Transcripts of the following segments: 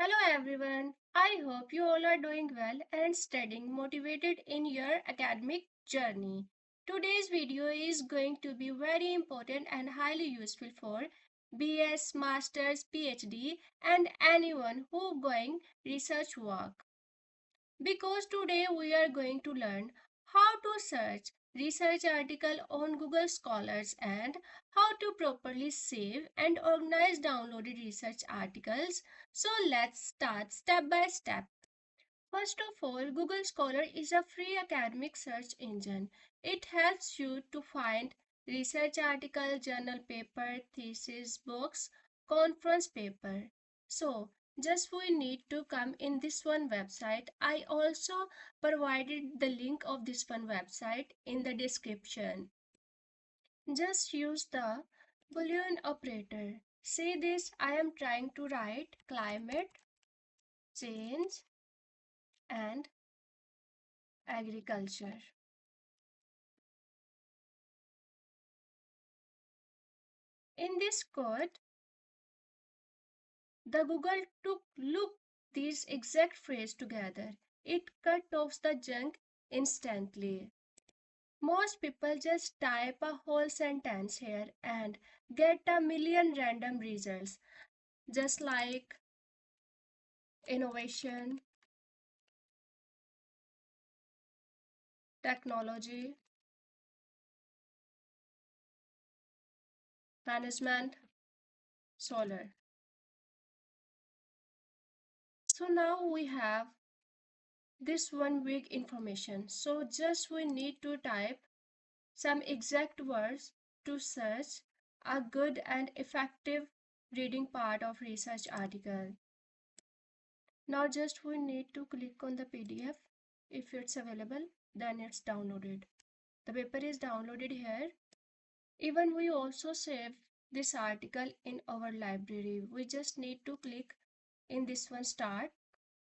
Hello everyone. I hope you all are doing well and staying motivated in your academic journey. Today's video is going to be very important and highly useful for BS, Masters, PhD and anyone who going research work. Because today we are going to learn how to search research article on Google Scholars and how to properly save and organize downloaded research articles. So let's start step by step. First of all, Google Scholar is a free academic search engine. It helps you to find research article, journal paper, thesis, books, conference paper. So, just we need to come in this one website. I also provided the link of this one website in the description. Just use the Boolean operator. Say this, I am trying to write climate change and agriculture. In this code, the Google took look these exact phrase together. It cut off the junk instantly. Most people just type a whole sentence here and get a million random results, just like innovation, technology, management, solar. So now we have this one big information. So just we need to type some exact words to search a good and effective reading part of research article. Now just we need to click on the PDF. If it's available, then it's downloaded. The paper is downloaded here. Even we also save this article in our library. We just need to click in this one start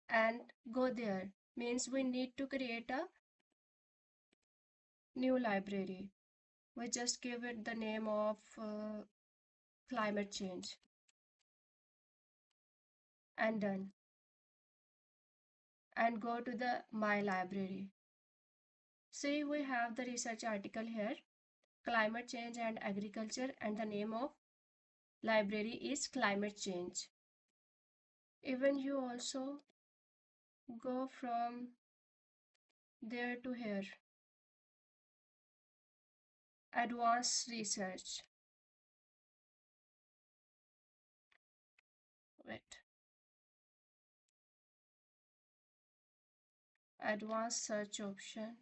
and go there. Means we need to create a new library. We just give it the name of climate change and done, and go to the my library. See, we have the research article here, climate change and agriculture, and the name of library is climate change. Even you also go from there to here, advanced research. Wait, advanced search option.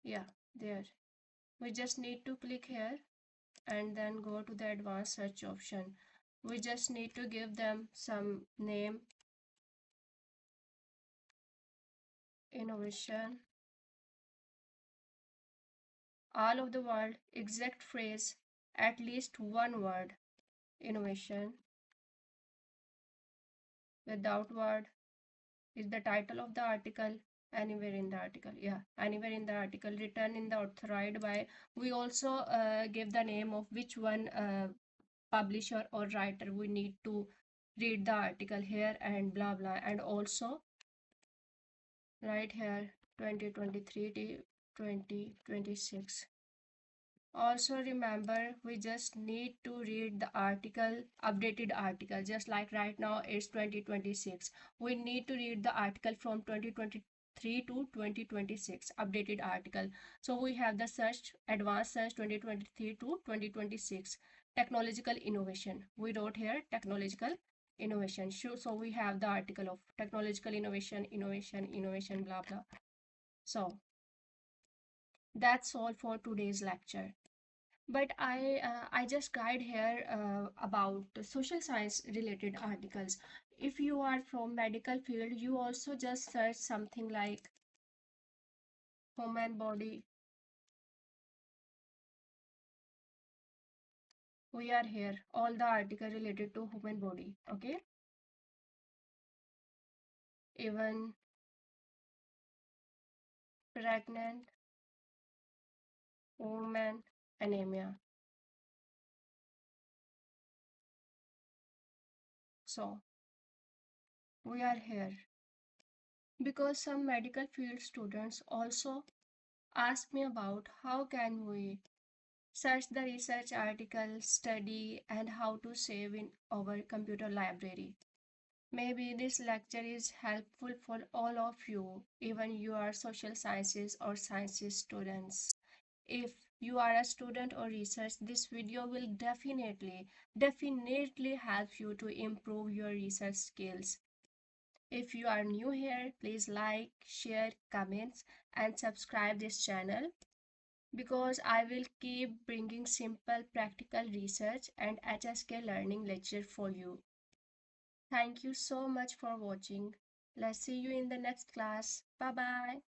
Yeah, there. We just need to click here and then go to the advanced search option. We just need to give them some name, innovation, all of the word, exact phrase, at least one word, innovation, without word is the title of the article, anywhere in the article. Yeah, anywhere in the article, written in the authorized by. We also give the name of which one publisher or writer we need to read the article here and blah blah, and also right here 2023 to 2026. Also remember, we just need to read the article, updated article, just like right now it's 2026. We need to read the article from 2023 to 2026, updated article. So we have the search, advanced search 2023 to 2026, technological innovation. We wrote here technological innovation. So we have the article of technological innovation, innovation, blah blah. So that's all for today's lecture. But I just guide here about social science related articles. If you are from medical field, you also just search something like human body. We are here, all the article related to human body. Okay, even pregnant woman anemia. So we are here because some medical field students also ask me about how can we search the research article, study, and how to save in our computer library. Maybe this lecture is helpful for all of you, even you are social sciences or sciences students. If you are a student or research, this video will definitely help you to improve your research skills. If you are new here, please like, share, comments, and subscribe this channel because I will keep bringing simple practical research and HSK learning lecture for you. Thank you so much for watching. Let's see you in the next class. Bye bye.